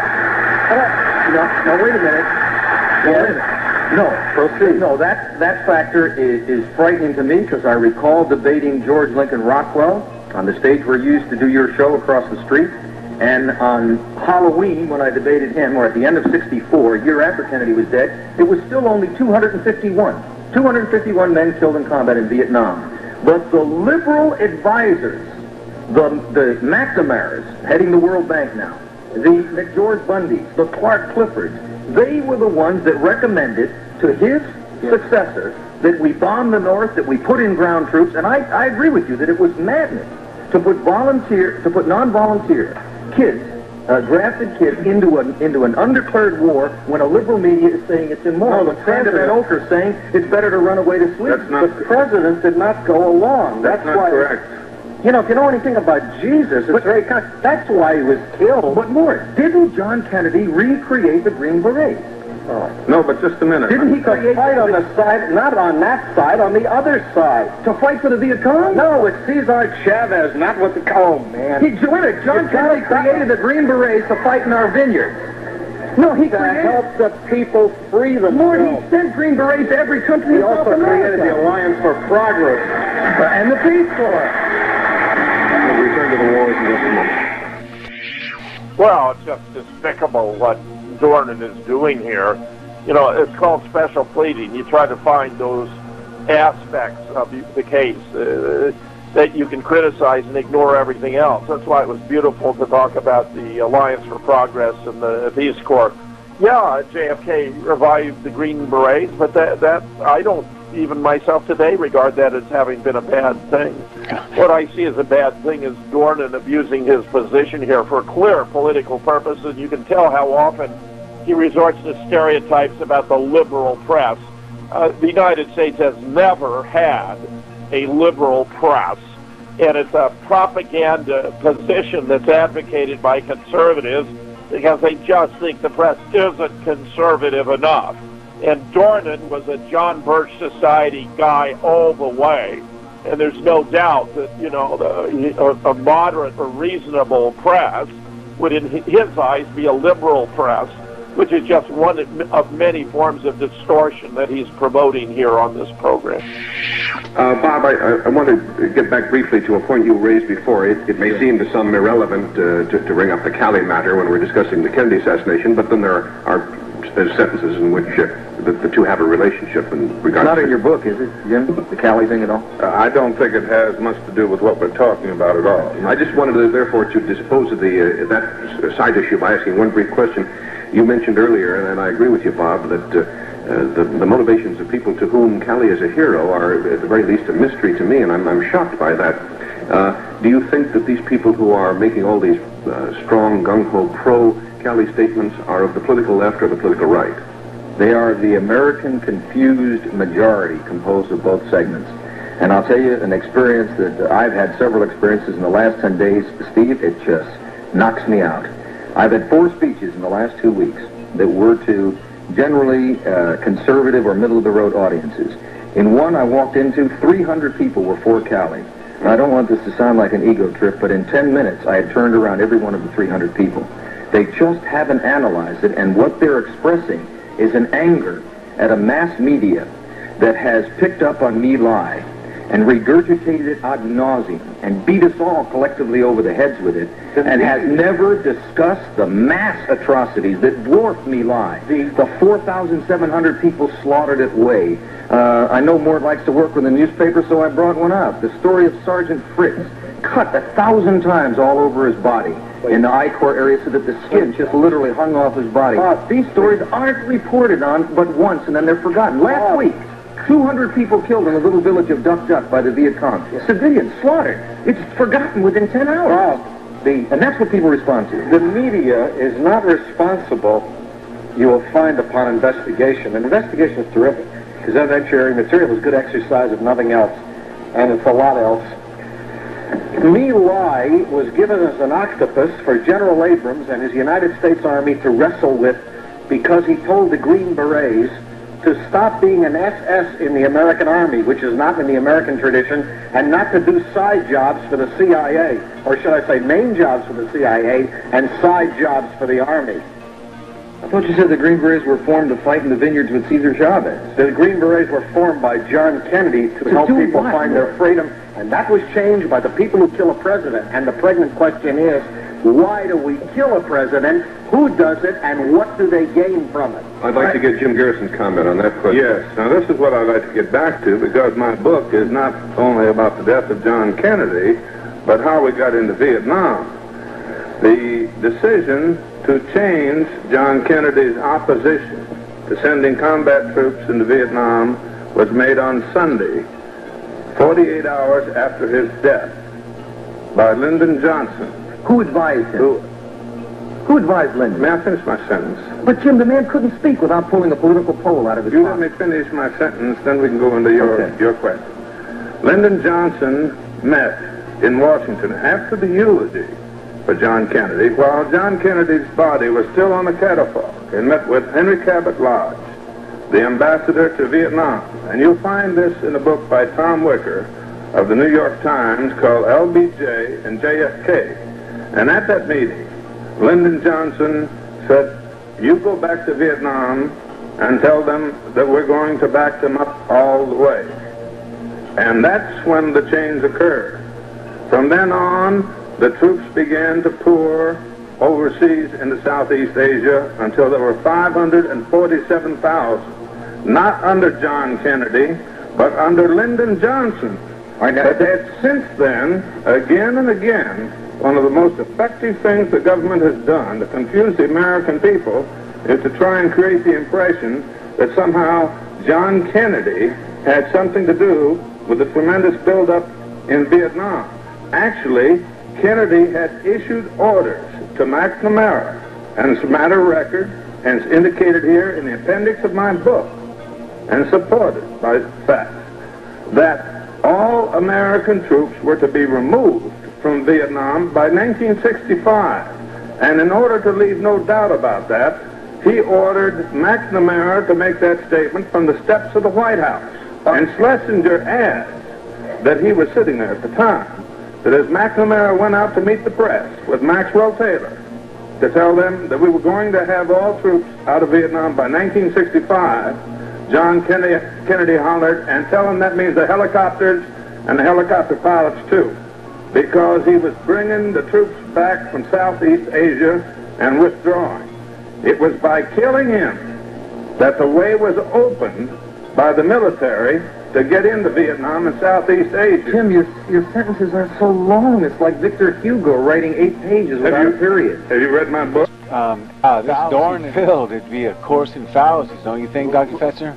No, wait a minute. No, proceed. No, that factor is frightening to me because I recall debating George Lincoln Rockwell on the stage where you used to do your show across the street. And on Halloween, when I debated him, or at the end of '64, a year after Kennedy was dead, it was still only 251. 251 men killed in combat in Vietnam. But the liberal advisors, the McNamara's, heading the World Bank now, the McGeorge Bundys, the Clark Cliffords, they were the ones that recommended to his successor that we bomb the North, that we put in ground troops, and I agree with you that it was madness to put non-volunteer kids, drafted kids, into an undeclared war when a liberal media is saying it's immoral. No, the president is saying it's better to run away to sleep. The president did not go along. That's not correct. You know, if you know anything about Jesus, it's very kind. That's why he was killed. But more, didn't John Kennedy recreate the Green Berets? No, but just a minute. Didn't he create fight on the side, not on that side, on the other side? To fight for the Viet Cong? No, it's Cesar Chavez, not what the... Oh, man. John Kennedy created the Green Berets to fight in our vineyards. No, he created... help the people free themselves. More, he sent Green Berets to every country in South America. He also created the Alliance for Progress. And the Peace Corps. We'll return to the wars in just a moment. Well, it's just despicable what Dornan is doing here. You know, it's called special pleading. You try to find those aspects of the case that you can criticize and ignore everything else. That's why it was beautiful to talk about the Alliance for Progress and the Peace Corps. Yeah, JFK revived the Green Berets, but that I don't even myself today regard that as having been a bad thing. What I see as a bad thing is Dornan abusing his position here for clear political purposes. You can tell how often he resorts to stereotypes about the liberal press. The United States has never had a liberal press, and it's a propaganda position that's advocated by conservatives because they just think the press isn't conservative enough. And Dornan was a John Birch Society guy all the way, and there's no doubt that, you know, a moderate or reasonable press would, in his eyes, be a liberal press, which is just one of many forms of distortion that he's promoting here on this program. Bob, I want to get back briefly to a point you raised before. It may seem to some irrelevant to bring up the Cali matter when we're discussing the Kennedy assassination, but then there are sentences in which the two have a relationship in regards Not to... in your book, is it, Jim? The Cali thing at all? I don't think it has much to do with what we're talking about at all. I just wanted to, therefore, to dispose of that side issue by asking one brief question. You mentioned earlier, and I agree with you, Bob, that the motivations of people to whom Cali is a hero are, at the very least, a mystery to me, and I'm shocked by that. Do you think that these people who are making all these strong, gung-ho, pro-Cali statements are of the political left or the political right? They are the American confused majority composed of both segments. And I'll tell you an experience that I've had several experiences in the last 10 days, Steve, it just knocks me out. I've had 4 speeches in the last 2 weeks that were to generally conservative or middle-of-the-road audiences. In one I walked into, 300 people were for Cali. And I don't want this to sound like an ego trip, but in 10 minutes I had turned around every one of the 300 people. They just haven't analyzed it, and what they're expressing is an anger at a mass media that has picked up on Me Lie and regurgitated it ad nauseum and beat us all collectively over the heads with it, and has never discussed the mass atrocities that dwarf Me Lie. The 4,700 people slaughtered at Way. I know Mort likes to work with a newspaper, so I brought one out. The story of Sergeant Fritz, cut 1,000 times all over his body in the I-core area so that the skin just literally hung off his body. These stories aren't reported on but once, and then they're forgotten. Last week, 200 people killed in the little village of Duck Duck by the Viet Cong. Civilians slaughtered. It's forgotten within 10 hours. And that's what people respond to. The media is not responsible, you will find, upon investigation. And investigation is terrific, because evidentiary material is good exercise if nothing else, and it's a lot else. Me Lie was given as an octopus for General Abrams and his United States Army to wrestle with because he told the Green Berets to stop being an SS in the American Army, which is not in the American tradition, and not to do side jobs for the CIA, or should I say main jobs for the CIA and side jobs for the Army. I thought you said the Green Berets were formed to fight in the vineyards with Cesar Chavez. The Green Berets were formed by John Kennedy to help people find their freedom, and that was changed by the people who kill a president. And the pregnant question is, Why do we kill a president? Who does it? And what do they gain from it? I'd like to get Jim Garrison's comment on that question. Yes. Now, this is what I'd like to get back to, because my book is not only about the death of John Kennedy, but how we got into Vietnam. The decision to change John Kennedy's opposition to sending combat troops into Vietnam was made on Sunday, 48 hours after his death, by Lyndon Johnson. Who advised him? Who advised Lyndon? May I finish my sentence? But, Jim, the man couldn't speak without pulling a political pole out of his You pocket. let me finish my sentence, then we can go into your question. Lyndon Johnson met in Washington after the eulogy for John Kennedy, while John Kennedy's body was still on the catafalque, and met with Henry Cabot Lodge, the ambassador to Vietnam. And you'll find this in a book by Tom Wicker of the New York Times called LBJ and JFK. And at that meeting, Lyndon Johnson said, you go back to Vietnam and tell them that we're going to back them up all the way. And that's when the change occurred. From then on, the troops began to pour overseas into Southeast Asia until there were 547,000, not under John Kennedy, but under Lyndon Johnson. But since then, again and again, one of the most effective things the government has done to confuse the American people is to try and create the impression that somehow John Kennedy had something to do with the tremendous buildup in Vietnam. Actually, Kennedy had issued orders to McNamara, and it's a matter of record, and it's indicated here in the appendix of my book, and supported by facts, that all American troops were to be removed from Vietnam by 1965. And in order to leave no doubt about that, he ordered McNamara to make that statement from the steps of the White House. And Schlesinger adds that he was sitting there at the time, that as McNamara went out to meet the press with Maxwell Taylor to tell them that we were going to have all troops out of Vietnam by 1965, John Kennedy hollered, and tell them that means the helicopters and the helicopter pilots too, because he was bringing the troops back from Southeast Asia and withdrawing. It was by killing him that the way was opened by the military to get into Vietnam and Southeast Asia. Jim, your sentences are so long. It's like Victor Hugo writing 8 pages without a period. Have you read my book? This Dornan filled. It'd be a course in fallacies, don't you think, Dr. Fetzer?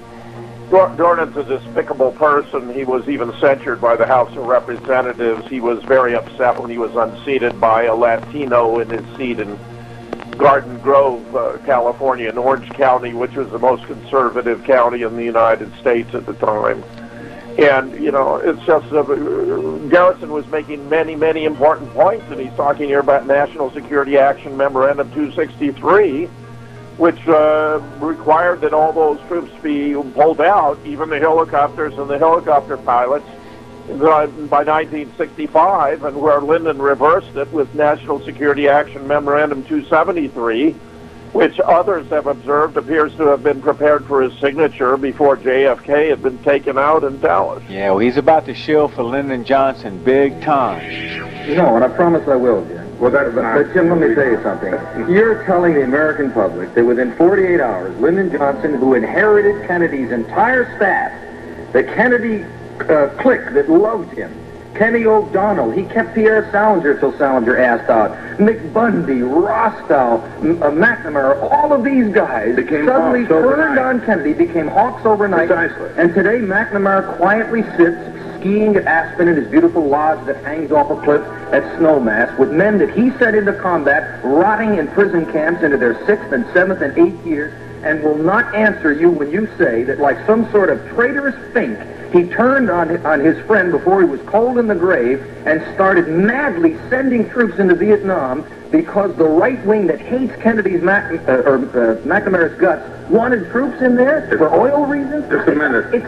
Dornan's a despicable person. He was even censured by the House of Representatives. He was very upset when he was unseated by a Latino in his seat in Garden Grove, California, in Orange County, which was the most conservative county in the United States at the time. And, you know, it's just, Garrison was making many, many important points, and he's talking here about National Security Action Memorandum 263, which required that all those troops be pulled out, even the helicopters and the helicopter pilots, by 1965, and where Lyndon reversed it with National Security Action Memorandum 273, which others have observed appears to have been prepared for his signature before JFK had been taken out in Dallas. Yeah, well, he's about to shill for Lyndon Johnson big time. No, and I promise I will, Jim. Well, that's But Jim, let me tell you something. You're telling the American public that within 48 hours, Lyndon Johnson, who inherited Kennedy's entire staff, the Kennedy clique that loved him, Kenny O'Donnell, he kept Pierre Salinger till Salinger asked out, McBundy, Rostow, McNamara, all of these guys suddenly turned on Kennedy, became hawks overnight. Precisely. And today McNamara quietly sits skiing at Aspen in his beautiful lodge that hangs off a cliff at Snowmass with men that he sent into combat, rotting in prison camps into their 6th and 7th and 8th years, and will not answer you when you say that, like some sort of traitorous fink, he turned on his friend before he was cold in the grave and started madly sending troops into Vietnam because the right wing that hates Kennedy's McNamara's guts wanted troops in there for oil reasons. Just a minute. Just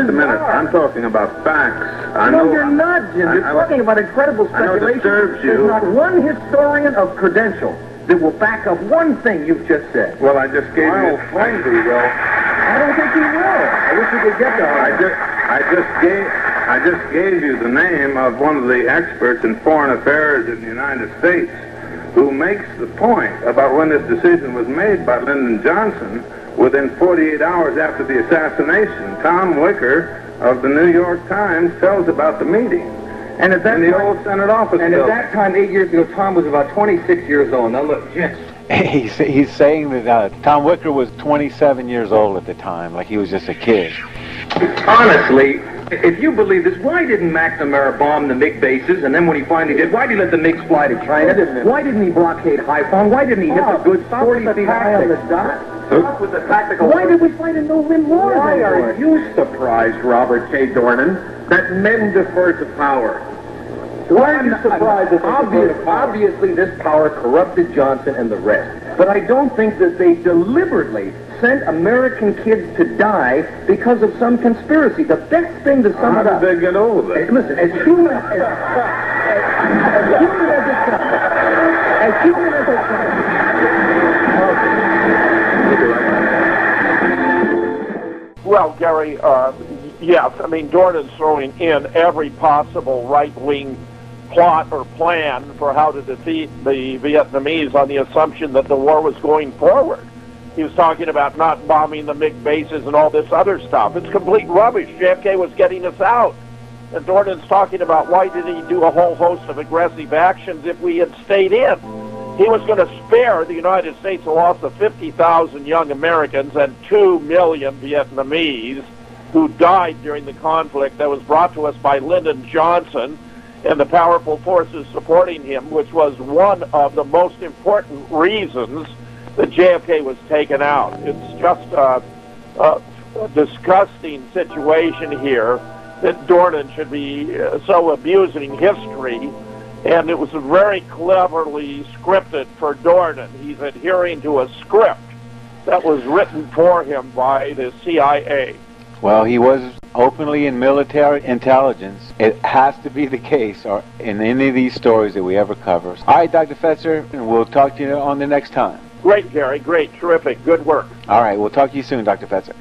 a minute. I'm talking about facts. No, you're not, Jim. You're talking about incredible speculation. There's not one historian of credential that will back up one thing you've just said. Well, I just gave you... I don't think he will. I wish we could get that. I just gave you the name of one of the experts in foreign affairs in the United States who makes the point about when this decision was made by Lyndon Johnson within 48 hours after the assassination. Tom Wicker of the New York Times tells about the meeting. And at that in the old Senate office and building. at that time, 8 years ago, Tom was about 26 years old. Now look, yes. He's saying that Tom Wicker was 27 years old at the time, like he was just a kid. Honestly, if you believe this, why didn't McNamara bomb the MiG bases, and then when he finally did, why did he let the MiGs fly to China? Why didn't he blockade Haiphong? Why didn't he hit the goods 40 feet high on the dot? Stop with the tactical. Why did we fight a no-win war? Why are you surprised, Robert K. Dornan, that men defer to power? Why are you surprised that Obviously, this power corrupted Johnson and the rest. But I don't think that they deliberately sent American kids to die because of some conspiracy. The best thing to sum it up... How did they get over that? Listen, as human as it sounds. Well, Gary, yes, I mean, Dornan's throwing in every possible right-wing plot or plan for how to defeat the Vietnamese on the assumption that the war was going forward. He was talking about not bombing the MiG bases and all this other stuff. It's complete rubbish. JFK was getting us out. And Dornan's talking about why did he do a whole host of aggressive actions if we had stayed in. He was going to spare the United States the loss of 50,000 young Americans and 2 million Vietnamese who died during the conflict that was brought to us by Lyndon Johnson and the powerful forces supporting him, which was one of the most important reasons that JFK was taken out. It's just a disgusting situation here that Dornan should be so abusing history, and it was very cleverly scripted for Dornan. He's adhering to a script that was written for him by the CIA. Well, he was openly in military intelligence. It has to be the case or in any of these stories that we ever cover. All right, Dr. Fetzer, and we'll talk to you on the next time. Great, Gary. Great. Terrific. Good work. All right, we'll talk to you soon, Dr. Fetzer.